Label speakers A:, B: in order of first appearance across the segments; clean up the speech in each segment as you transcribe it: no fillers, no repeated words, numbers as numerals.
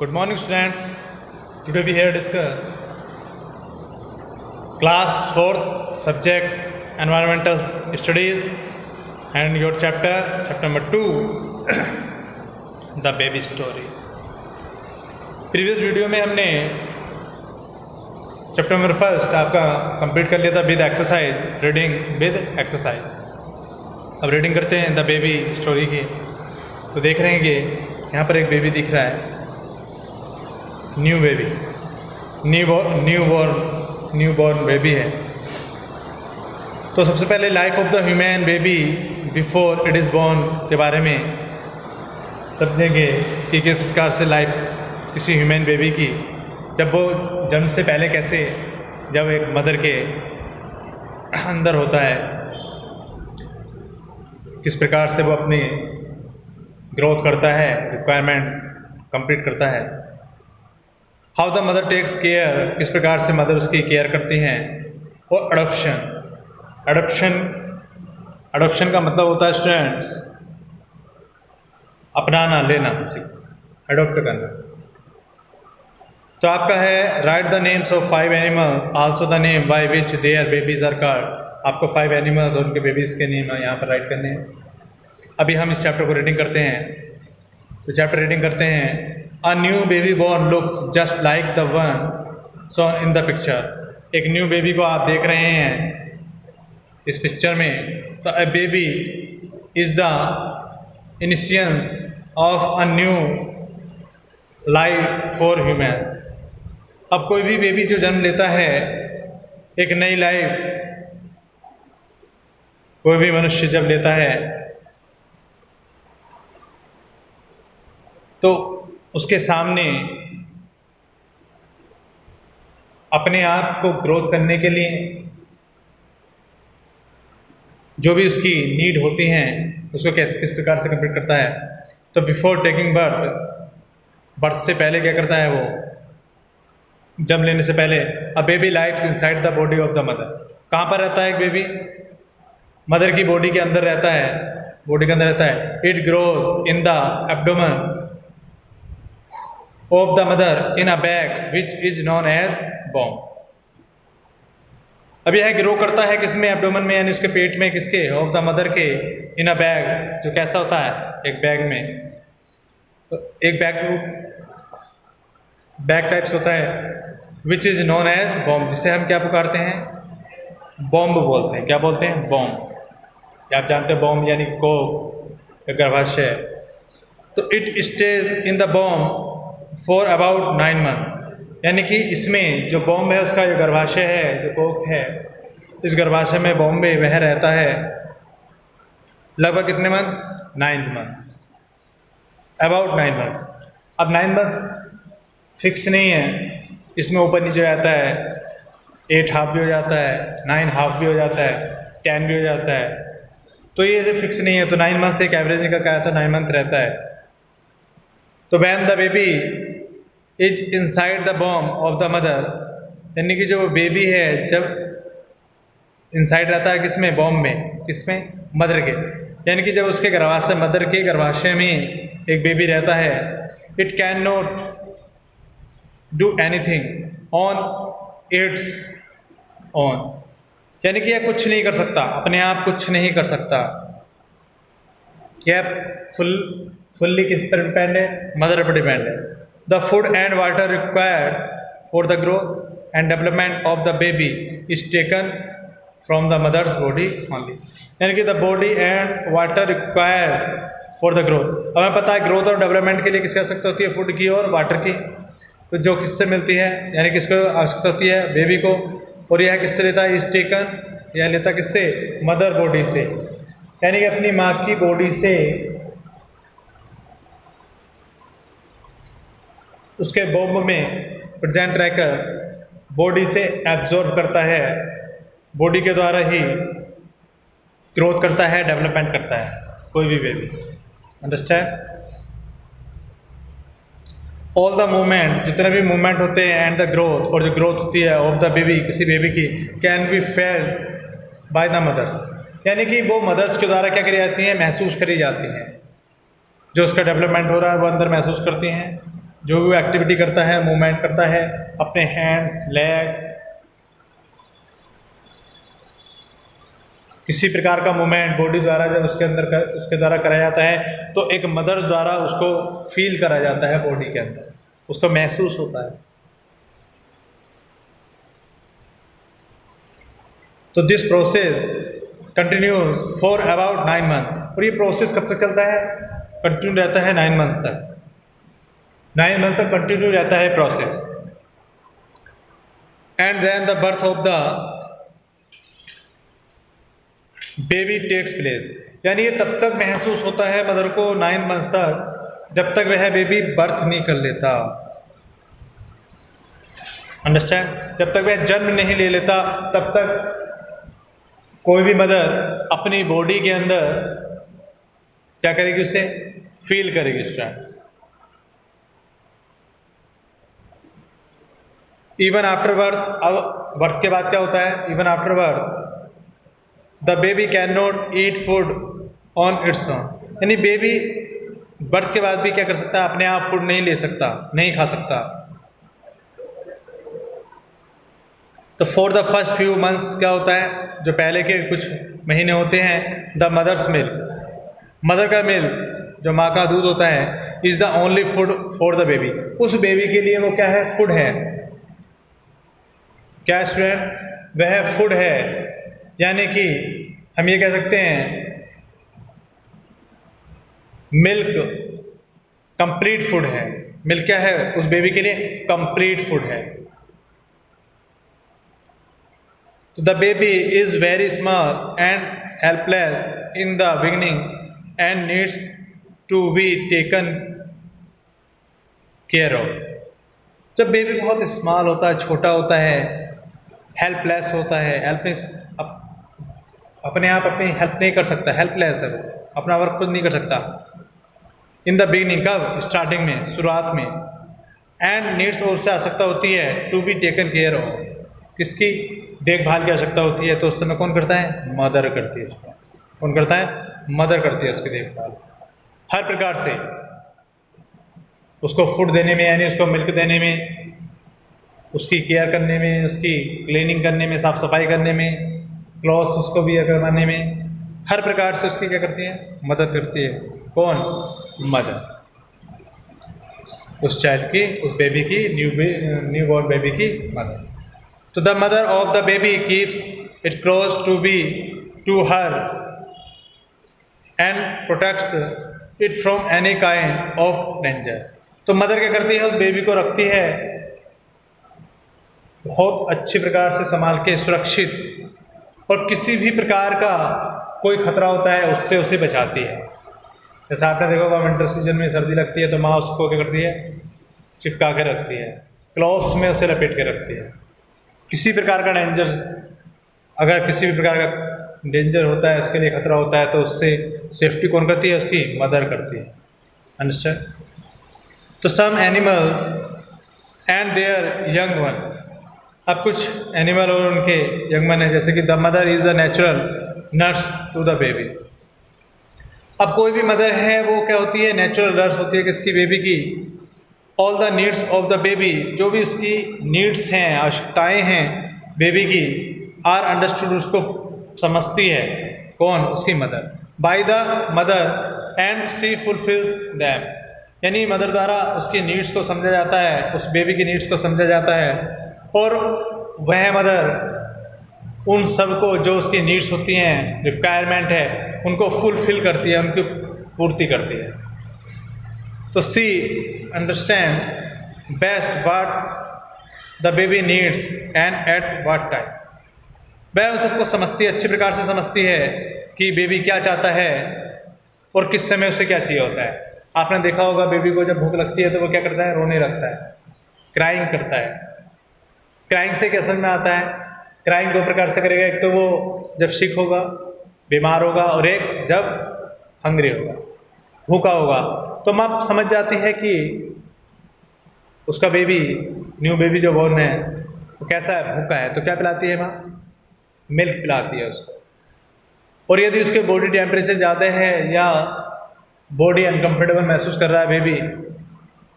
A: Good morning, students. Today we here discuss class 4th subject environmental studies and your chapter number 2 the baby story. Previous video में हमने chapter number 1 आपका complete कर लिया था with exercise, reading with exercise. अब reading करते हैं the baby story की. तो देख रहे हैं कि यहाँ पर एक बेबी दिख रहा है, new baby, new born baby है. तो सबसे पहले life of the human baby before it is born के बारे में समझेंगे कि किस प्रकार से लाइफ किसी ह्यूमन बेबी की जब वो जन्म से पहले कैसे, जब एक मदर के अंदर होता है, किस प्रकार से वो अपनी ग्रोथ करता है, रिक्वायरमेंट कंप्लीट करता है. How the mother takes care, किस प्रकार से मदर उसकी केयर करती हैं. और अडॉप्शन का मतलब होता है स्टूडेंट्स अपनाना, लेना, किसी को अडॉप्ट करना. तो आपका है write the names of 5 animal also the name by which their babies are called. आपको 5 एनिमल्स और उनके बेबीज़ के नेम यहाँ पर राइट करने हैं. अभी हम इस चैप्टर को रीडिंग करते हैं. तो चैप्टर रीडिंग करते हैं. A new baby born looks just like the one shown in the picture. एक न्यू बेबी को आप देख रहे हैं इस पिक्चर में. तो a baby is the initiation of a new life for human. अब कोई भी बेबी जो जन्म लेता है, एक नई लाइफ कोई भी मनुष्य जब लेता है तो उसके सामने अपने आप को ग्रोथ करने के लिए जो भी उसकी नीड होती हैं उसको किस प्रकार से कंप्लीट करता है. तो बिफोर टेकिंग बर्थ से पहले क्या करता है, वो जन्म लेने से पहले a baby lives inside the body of the mother. कहाँ पर रहता है एक बेबी? मदर की बॉडी के अंदर रहता है, बॉडी के अंदर रहता है. It grows in the abdomen of the mother in a bag which is known as womb. अब यह ग्रो करता है किसमें? एब्डोमेन में, यानी उसके पेट में. किसके? ऑफ द मदर के. इन अ बैग, जो कैसा होता है? एक बैग में. तो एक बैग टाइप्स होता है which is known as womb, जिसे हम क्या पुकारते हैं? बॉम्ब बोलते हैं. क्या बोलते हैं? बॉम्ब. आप जानते हैं बॉम्ब यानी कोक, गर्भाशय. तो it stage in the bomb for about 9 month. यानी कि इसमें जो बॉम्ब है, उसका जो गर्भाशय है, जो कोक है, इस गर्भाशय में बॉम्ब में वह रहता है लगभग कितने मंथ? 9 मंथ्स. About 9 months. अब 9 मंथ्स फिक्स नहीं है, इसमें ऊपर नीचे हो जाता है. 8 हाफ भी हो जाता है, 9 हाफ भी हो जाता है, 10 भी हो जाता है. तो ये फिक्स नहीं है. तो 9 मंथ से एक एवरेज निकल के आया था, 9 मंथ रहता है. तो when the baby is inside the bomb of the mother, यानी कि जो बेबी है जब इनसाइड रहता है किसमें? बॉम्ब में. किसमें? मदर के. यानी कि जब उसके गर्भाशय, मदर के गर्भाशय में एक बेबी रहता है, it can not do anything on its own. यानी कि यह कुछ नहीं कर सकता, अपने आप कुछ नहीं कर सकता. यह फुल्ली किस पर डिपेंड है? मदर पर डिपेंड है. The food and water required for the growth and development of the baby is taken from the mother's body only. यानी कि the body and water required for the growth. हमें पता है growth और development के लिए किसकी आवश्यकता होती है? फूड की और वाटर की. तो जो किससे मिलती है, यानी किसको आवश्यकता होती है? बेबी को. और यह किससे लेता है? इज टेकन, यह लेता किससे? मदर बॉडी से. यानी कि अपनी माँ की बॉडी से उसके बॉम्ब में प्रेजेंट रहकर बॉडी से एब्जॉर्ब करता है, बॉडी के द्वारा ही ग्रोथ करता है, डेवलपमेंट करता है कोई भी baby. Understand? All the movement, जितने भी मूवमेंट होते हैं, एंड द ग्रोथ, और जो ग्रोथ होती है ऑफ द बेबी, किसी बेबी की, can be failed by the mother's. यानी कि वो मदर्स के द्वारा क्या करी जाती हैं? महसूस करी जाती हैं. जो उसका डेवलपमेंट हो रहा है वो अंदर महसूस करती हैं. जो भी वो एक्टिविटी करता है, मूवमेंट करता है, अपने हैंड्स, लेग, किसी प्रकार का मूवमेंट बॉडी द्वारा जब उसके द्वारा कराया जाता है तो एक मदर द्वारा उसको फील करा जाता है, बॉडी के अंदर उसको महसूस होता है। तो this process continues for about 9 month. और ये प्रोसेस कब तक चलता है? कंटिन्यू रहता है 9 मंथ तक। 9 मंथ तक कंटिन्यू रहता है process. And then the birth of the baby takes place. यानी ये तब तक महसूस होता है मदर को 9 मंथ तक जब तक वह बेबी बर्थ नहीं कर लेता। अंडरस्टैंड? जब तक वह जन्म नहीं ले लेता तब तक कोई भी मदर अपनी बॉडी के अंदर क्या करेगी? उसे फील करेगी स्ट्रेंथ। इवन आफ्टर बर्थ, अब बर्थ के बाद क्या होता है? Even after birth the baby can not eat food on its own. यानी बेबी बर्थ के बाद भी क्या कर सकता है? अपने आप फूड नहीं ले सकता, नहीं खा सकता। तो for the first few months क्या होता है? जो पहले के कुछ महीने होते हैं, द मदर्स मिल्क, मदर का मिल्क जो माँ का दूध होता है, is the only food for the baby. उस बेबी के लिए वो क्या है? फूड है। क्या स्टूडेंट? वह फूड है। यानी कि हम ये कह सकते हैं मिल्क कंप्लीट फूड है। मिल्क क्या है? उस बेबी के लिए कंप्लीट फूड है। तो the baby is very small and helpless in the beginning and needs to be taken care of. जब बेबी बहुत स्मॉल होता है, छोटा होता है, हेल्पलेस होता है, अपने आप अपनी हेल्प नहीं कर सकता, हेल्पलेस है, वो अपना वर्क खुद नहीं कर सकता। इन द बिगिनिंग, कब? स्टार्टिंग में, शुरुआत में। एंड नीड्स, और उससे आवश्यकता होती है to be taken care of, किसकी? देखभाल की आवश्यकता होती है। तो उस समय कौन करता है? मदर करती है। कौन करता है? मदर करती है उसकी देखभाल हर प्रकार से। उसको फूड देने में, यानी उसको मिल्क देने में, उसकी केयर करने में, उसकी क्लीनिंग करने में, साफ सफाई करने में, क्लॉथ्स उसको भी करवाने में, हर प्रकार से उसकी क्या करती है? मदद करती है। कौन? मदर। उस चाइल्ड की, उस बेबी की, न्यू बॉर्न बेबी की मदर। तो the mother of the baby keeps it close to her and protects it from any kind of danger. तो मदर क्या करती है? उस बेबी को रखती है बहुत अच्छी प्रकार से संभाल के, सुरक्षित, और किसी भी प्रकार का कोई खतरा होता है उससे उसे बचाती है। जैसा आपने देखा होगा विंटर सीजन में सर्दी लगती है तो माँ उसको क्या करती है? चिपका के रखती है, क्लॉथ्स में उसे लपेट के रखती है। किसी प्रकार का डेंजर, अगर किसी भी प्रकार का डेंजर होता है, उसके लिए खतरा होता है, तो उससे सेफ्टी कौन करती है? उसकी मदर करती है। अंडरस्टैंड? तो some animals and their young one. अब कुछ एनिमल और उनके यंग वन है, जैसे कि the mother is the natural nurse to the baby. अब कोई भी मदर है वो क्या होती है? नेचुरल नर्स होती है किसकी? बेबी की। All the needs of the baby, जो भी उसकी नीड्स हैं, आवश्यकताएं हैं बेबी की, आर अंडरस्टूड, उसको समझती है। कौन? उसकी mother. By the mother and she fulfils them. यानी मदर द्वारा उसकी नीड्स को समझा जाता है, उस बेबी की नीड्स को समझा जाता है, और वह मदर उन सब को जो उसकी नीड्स होती हैं, रिक्वायरमेंट है, उनको फुलफिल करती है, उनकी पूर्ति करती है। तो she understand best what the baby needs and at what time. वह उन सबको समझती है, अच्छी प्रकार से समझती है कि बेबी क्या चाहता है और किस समय उसे क्या चाहिए होता है। आपने देखा होगा बेबी को जब भूख लगती है तो वो क्या करता है? रोने लगता है, क्राइंग करता है। क्राइंग से क्या समझ में आता है? क्राइंग दो प्रकार से करेगा, एक तो वो जब सिक होगा, बीमार होगा, और एक जब हंग्री होगा, भूखा होगा। तो माँ समझ जाती है कि उसका बेबी, न्यू बेबी जो बॉर्न है, वो कैसा है? भूखा है। तो क्या पिलाती है माँ? मिल्क पिलाती है उसको। और यदि उसके बॉडी टेम्परेचर ज़्यादा है या बॉडी अनकंफर्टेबल महसूस कर रहा है बेबी,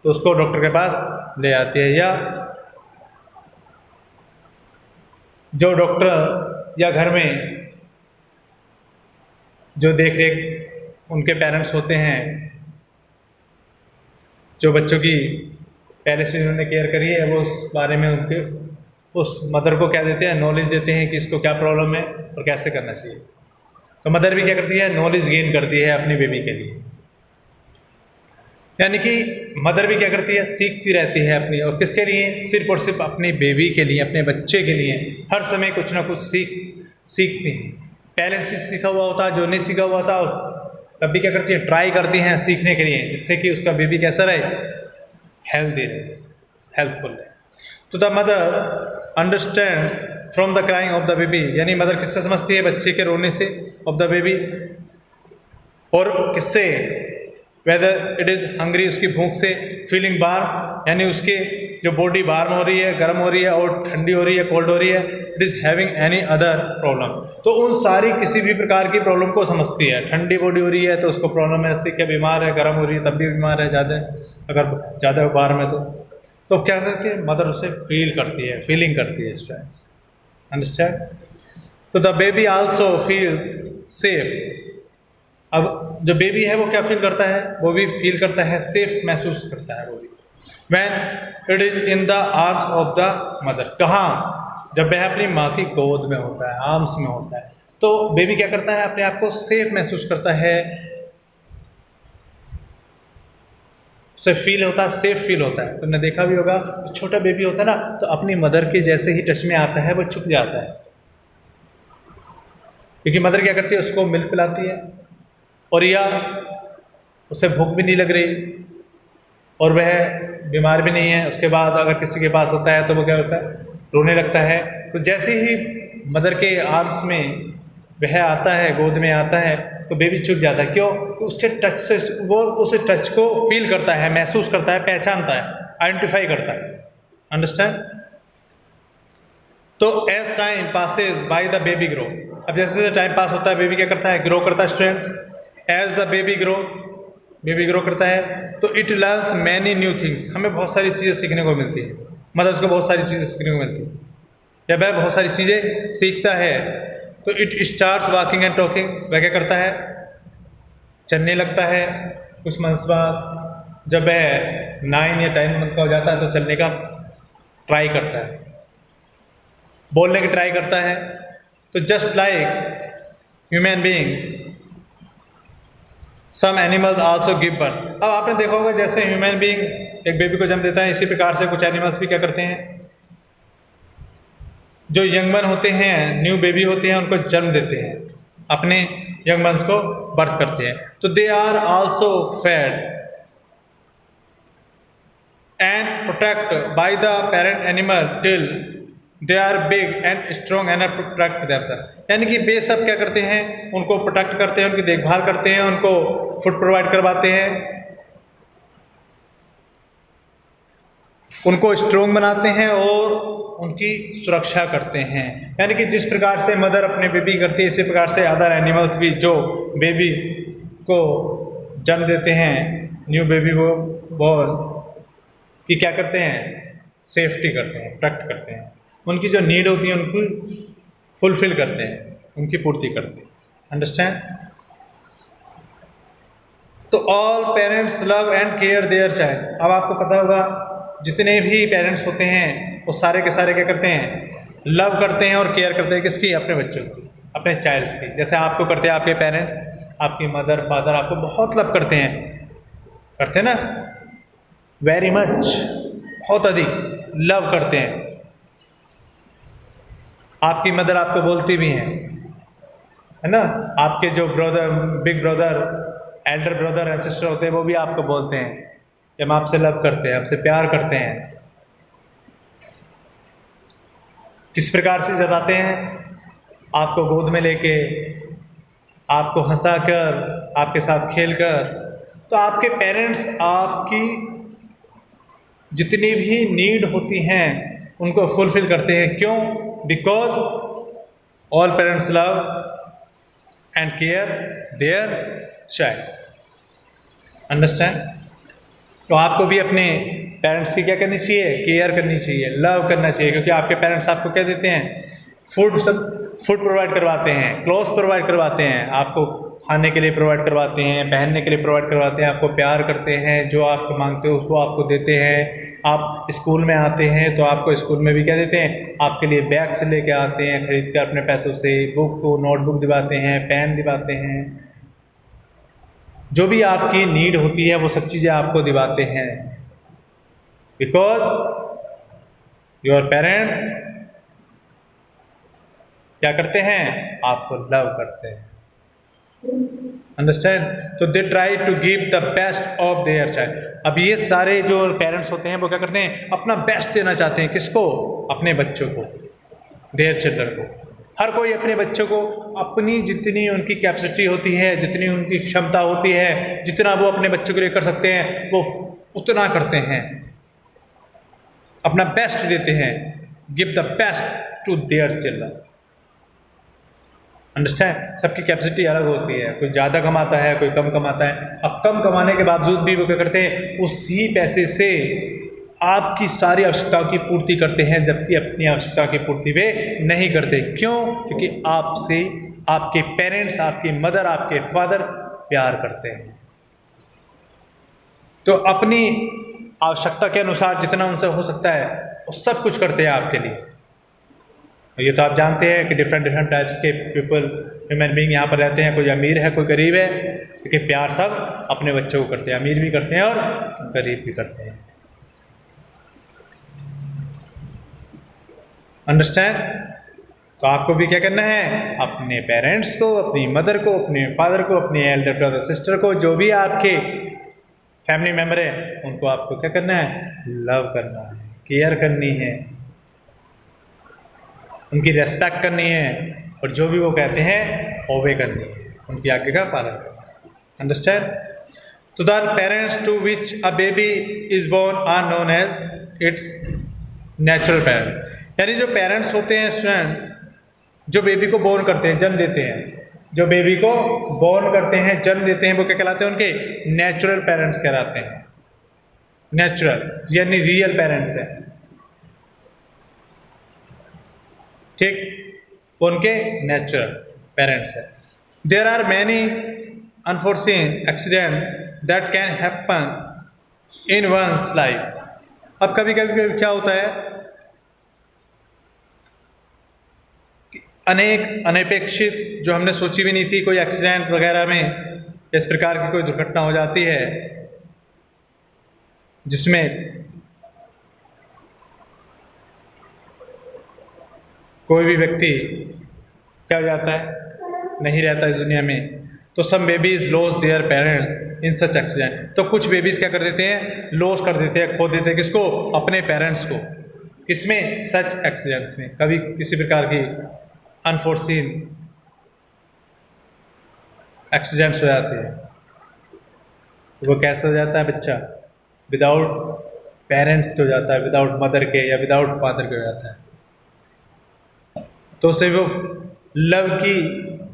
A: तो उसको डॉक्टर के पास ले आती है, या जो डॉक्टर या घर में जो देख रेख उनके पेरेंट्स होते हैं, जो बच्चों की पहले से उन्होंने केयर करी है, वो उस बारे में उनके उस मदर को क्या देते हैं, नॉलेज देते हैं कि इसको क्या प्रॉब्लम है और कैसे करना चाहिए। तो मदर भी क्या करती है, नॉलेज गेन करती है अपनी बेबी के लिए। यानी कि मदर भी क्या करती है, सीखती रहती है अपनी, और किसके लिए, सिर्फ और सिर्फ अपनी बेबी के लिए, अपने बच्चे के लिए हर समय कुछ ना कुछ सीखती हैं। पहले से सीखा हुआ होता, जो नहीं सीखा हुआ था तब भी क्या करती है, ट्राई करती हैं सीखने के लिए, जिससे कि उसका बेबी कैसा रहे, हेल्दी रहे, हेल्पफुल रहे। तो the mother understands from the crying of the baby, यानी मदर किससे समझती है, बच्चे के रोने से, ऑफ द बेबी, और किससे, वेदर इट इज़ हंग्री, उसकी भूख से, फीलिंग वार्म, यानी उसके जो बॉडी वार्म हो रही है, गर्म हो रही है, और ठंडी हो रही है, कोल्ड हो रही है, it is having any other problem, तो उन सारी किसी भी प्रकार की प्रॉब्लम को समझती है। ठंडी बॉडी हो रही है तो उसको प्रॉब्लम है, इससे क्या बीमार है, गर्म हो रही है तब भी बीमार है, ज़्यादा अगर ज़्यादा वार्म है तो क्या करती है मदर, उसे फील करती है, फीलिंग करती है स्ट्रेस, अंडरस्टैंड। तो the baby also feels safe, अब जो बेबी है वो क्या फील करता है, वो भी फील करता है, सेफ महसूस करता है वो भी, when it is in the arms of the mother, कहाँ, जब वह अपनी माँ की गोद में होता है, आर्म्स में होता है, तो बेबी क्या करता है, अपने आप को सेफ महसूस करता है, उसे फील होता है, सेफ फील होता है। तुमने देखा भी होगा, छोटा बेबी होता है ना, तो अपनी मदर के जैसे ही टच में आता है वो छुप जाता है, क्योंकि मदर क्या करती है, उसको मिल्क पिलाती है, और या उसे भूख भी नहीं लग रही और वह बीमार भी नहीं है, उसके बाद अगर किसी के पास होता है तो वो क्या होता है, रोने लगता है। तो जैसे ही मदर के आर्म्स में वह आता है, गोद में आता है, तो बेबी चुप जाता है। क्यों? तो उसके टच से वो उस टच को फील करता है, महसूस करता है, पहचानता है, आइडेंटिफाई करता है, अंडरस्टैंड। तो as time passes by the baby grow, अब जैसे जैसे टाइम पास होता है बेबी क्या करता है, ग्रो करता है students, as the baby grow करता है, तो it learns many new things, हमें बहुत सारी चीज़ें सीखने को मिलती है, मदर्स को बहुत सारी चीज़ें सीखने को मिलती है, जब वह बहुत सारी चीज़ें सीखता है तो it starts walking and talking, वह क्या करता है, चलने लगता है कुछ मंथ्स बाद, जब वह 9 या 10 मंथ का हो जाता है तो चलने का ट्राई करता है, बोलने की ट्राई करता है। तो just like human beings some animals also give birth, अब आपने देखा होगा जैसे ह्यूमन बीइंग एक बेबी को जन्म देता है, इसी प्रकार से कुछ एनिमल्स भी क्या करते हैं, जो यंगमन होते हैं, न्यू बेबी होते हैं, उनको जन्म देते हैं, अपने यंगमन्स को बर्थ करते हैं। तो they are also fed and protect by the parent animal till they are big and strong and protect themself, यानी कि वे सब क्या करते हैं, उनको प्रोटेक्ट करते हैं, उनकी देखभाल करते हैं, उनको फूड प्रोवाइड करवाते हैं, उनको स्ट्रॉन्ग बनाते हैं और उनकी सुरक्षा करते हैं। यानी कि जिस प्रकार से मदर अपने बेबी करती है, इसी प्रकार से अदर एनिमल्स भी जो बेबी को जन्म देते हैं, न्यू बेबी वो बॉर्न की क्या करते हैं, सेफ्टी करते हैं, प्रोटेक्ट करते हैं, उनकी जो नीड होती है उनको फुलफिल करते हैं, उनकी पूर्ति करते हैं, अंडरस्टैंड। तो all parents love and care there child, अब आपको पता होगा जितने भी पेरेंट्स होते हैं वो सारे के सारे क्या करते हैं, लव करते हैं और केयर करते हैं, किसकी, अपने बच्चों की, अपने चाइल्ड्स की, जैसे आपको करते हैं आपके पेरेंट्स, आपकी मदर फादर आपको बहुत लव करते हैं ना, वेरी मच, बहुत अधिक लव करते हैं। आपकी मदर आपको बोलती भी हैं, है ना, आपके जो brother, big brother, Elder brother and sister होते हैं वो भी आपको बोलते हैं कि हम आपसे लव करते हैं, आपसे प्यार करते हैं। किस प्रकार से जताते हैं, आपको गोद में लेके, आपको हंसाकर, आपके साथ खेलकर। तो आपके पेरेंट्स आपकी जितनी भी नीड होती हैं उनको फुलफिल करते हैं, क्यों, because all parents love and care their child, understand. तो आपको भी अपने पेरेंट्स की क्या करनी चाहिए, केयर करनी चाहिए, लव करना चाहिए, क्योंकि आपके पेरेंट्स आपको क्या देते हैं, फूड प्रोवाइड करवाते हैं, क्लोथ्स प्रोवाइड करवाते हैं, आपको खाने के लिए प्रोवाइड करवाते हैं, पहनने के लिए प्रोवाइड करवाते हैं, आपको प्यार करते हैं, जो आप मांगते हो उसको आपको देते हैं। आप स्कूल में आते हैं तो आपको स्कूल में भी क्या देते हैं, आपके लिए बैग से लेके आते हैं खरीद कर अपने पैसों से, बुक को नोटबुक दिवाते हैं, पेन दिवाते हैं, जो भी आपकी नीड होती है वो सब चीज़ें आपको दिवाते हैं, बिकॉज योर पेरेंट्स क्या करते हैं, आपको लव करते हैं। अंडरस्टैंड? तो they try to give the best of their child. अब ये सारे जो पेरेंट्स होते हैं वो क्या करते हैं, अपना बेस्ट देना चाहते हैं, किसको, अपने बच्चों को, देयर चिल्ड्रन को। हर कोई अपने बच्चों को अपनी जितनी उनकी कैपेसिटी होती है, जितनी उनकी क्षमता होती है, जितना वो अपने बच्चों के लिए कर सकते हैं वो उतना करते हैं, अपना बेस्ट देते हैं, give the best to their children. Understand? सबकी कैपेसिटी अलग होती है, कोई ज़्यादा कमाता है, कोई कम कमाता है। अब कम कमाने के बावजूद भी वो क्या करते हैं, उसी पैसे से आपकी सारी आवश्यकताओं की पूर्ति करते हैं, जबकि अपनी आवश्यकता की पूर्ति वे नहीं करते। क्यों? क्योंकि आपसे आपके पेरेंट्स, आपकी मदर, आपके फादर प्यार करते हैं, तो अपनी आवश्यकता के अनुसार जितना उनसे हो सकता है वो सब कुछ करते हैं आपके लिए। ये तो आप जानते हैं कि डिफरेंट टाइप्स के पीपल, ह्यूमन बीइंग यहाँ पर रहते हैं, कोई अमीर है, कोई गरीब है, क्योंकि प्यार सब अपने बच्चों को करते हैं, अमीर भी करते हैं और गरीब भी करते हैं। अंडरस्टैंड? तो आपको भी क्या करना है, अपने पेरेंट्स को, अपनी मदर को, अपने फादर को, अपने एल्डर ब्रदर सिस्टर को, जो भी आपके फैमिली मेम्बर है, उनको आपको क्या करना है, लव करना है, केयर करनी है, उनकी रेस्पेक्ट करनी है, और जो भी वो कहते हैं ओबे करनी है, उनकी आज्ञा का पालन करना है। अंडरस्टैंड? तो the parents to which a baby is born are known as its natural parents. यानी जो पेरेंट्स होते हैं स्टूडेंट्स, जो बेबी को बोर्न करते हैं, जन्म देते हैं, जो बेबी को बोर्न करते हैं, जन्म देते हैं, वो क्या कहलाते हैं, उनके नेचुरल पेरेंट्स कहलाते हैं। नेचुरल यानी रियल पेरेंट्स हैं, ठीक, वो उनके नेचुरल पेरेंट्स हैं। There are many unforeseen accident that can happen in one's life. अब कभी कभी क्या होता है, अनेक अनपेक्षित, जो हमने सोची भी नहीं थी, कोई एक्सीडेंट वगैरह में इस प्रकार की कोई दुर्घटना हो जाती है जिसमें कोई भी व्यक्ति क्या हो जाता है, नहीं रहता इस दुनिया में। तो some babies loss their parents in such accident. तो कुछ बेबीज क्या कर देते हैं, लॉस कर देते हैं, खो देते हैं, किसको, अपने पेरेंट्स को। किसमें, सच एक्सीडेंट्स में, कभी किसी प्रकार की अनफोर्सीन एक्सीडेंट्स हो जाते हैं। तो वो कैसे हो जाता है बच्चा, विदाउट पेरेंट्स के हो जाता है, विदाउट मदर के या विदाउट फादर के हो जाता है। तो उसे वो लव की,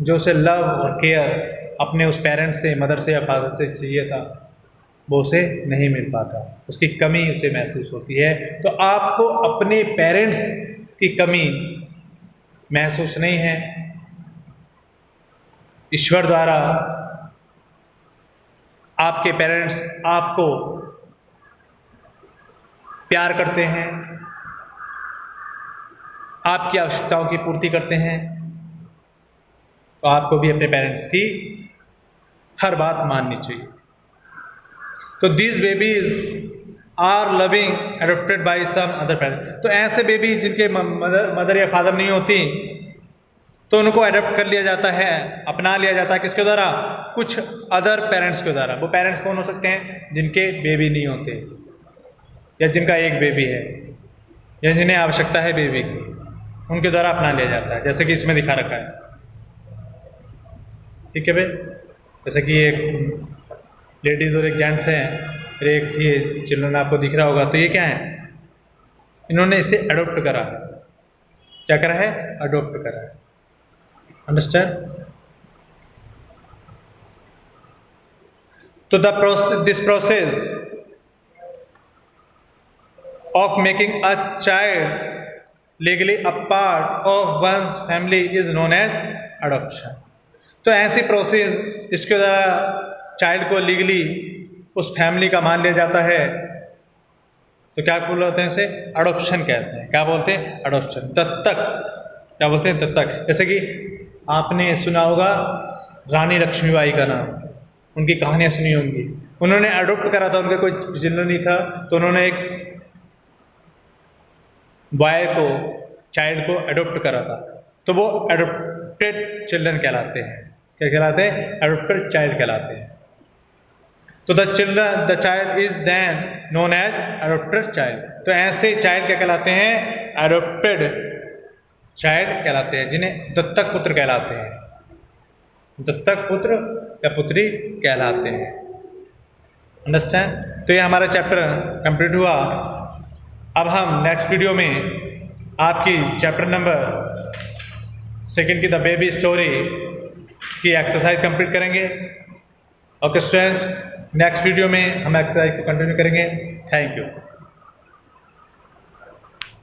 A: जो उसे लव और केयर अपने उस पेरेंट्स से, मदर से या फादर से चाहिए था, वो उसे नहीं मिल पाता, उसकी कमी उसे महसूस होती है। तो आपको अपने पेरेंट्स की कमी महसूस नहीं है, ईश्वर द्वारा आपके पेरेंट्स आपको प्यार करते हैं, आपकी आवश्यकताओं की पूर्ति करते हैं। तो आपको भी अपने पेरेंट्स की हर बात माननी चाहिए। तो these babies are loving adopted by some other parents. तो ऐसे बेबी जिनके मदर या फादर नहीं होती, तो उनको एडॉप्ट कर लिया जाता है, अपना लिया जाता है, किसके द्वारा, कुछ अदर पेरेंट्स के द्वारा। वो पेरेंट्स कौन हो सकते हैं, जिनके बेबी नहीं होते, या जिनका एक बेबी है, या जिन्हें आवश्यकता है बेबी की, उनके द्वारा अपना लिया जाता है, जैसे कि इसमें दिखा रखा है। ठीक है भाई, जैसे कि एक लेडीज़ और एक जेंट्स हैं, और एक ये चिल्ड्रन आपको दिख रहा होगा। तो ये क्या है, इन्होंने इसे अडोप्ट करा। क्या करा है, अडोप्ट करा है। अंडरस्टैंड? तो this process of making a child legally a part of one's family is known as adoption. तो ऐसी प्रोसेस इसके द्वारा चाइल्ड को लीगली उस फैमिली का मान लिया जाता है, तो क्या बोलते हैं इसे? अडॉप्शन कहते हैं। क्या बोलते हैं? अडॉप्शन, दत्तक। क्या बोलते हैं? दत्तक। जैसे कि आपने सुना होगा रानी लक्ष्मीबाई का नाम, उनकी कहानियां सुनी होंगी। उन्होंने अडॉप्ट करा था, उनका कोई चिल्ड्रन नहीं था, तो उन्होंने एक बॉय को, चाइल्ड को अडॉप्ट करा था, तो वो अडॉप्टेड चिल्ड्रन कहलाते हैं। क्या कहलाते हैं? अडॉप्टेड चाइल्ड कहलाते हैं। तो the child is then known as adopted child. तो ऐसे चाइल्ड क्या कहलाते हैं? अडॉप्टेड चाइल्ड कहलाते हैं, जिन्हें दत्तक पुत्र कहलाते हैं। दत्तक पुत्र या पुत्री कहलाते हैं। अंडरस्टैंड? तो ये हमारा चैप्टर कंप्लीट हुआ। अब हम नेक्स्ट वीडियो में आपकी चैप्टर नंबर 2 की द बेबी स्टोरी की एक्सरसाइज कंप्लीट करेंगे। ओके स्टूडेंट्स, नेक्स्ट वीडियो में हम एक्सरसाइज को कंटिन्यू करेंगे। Thank you.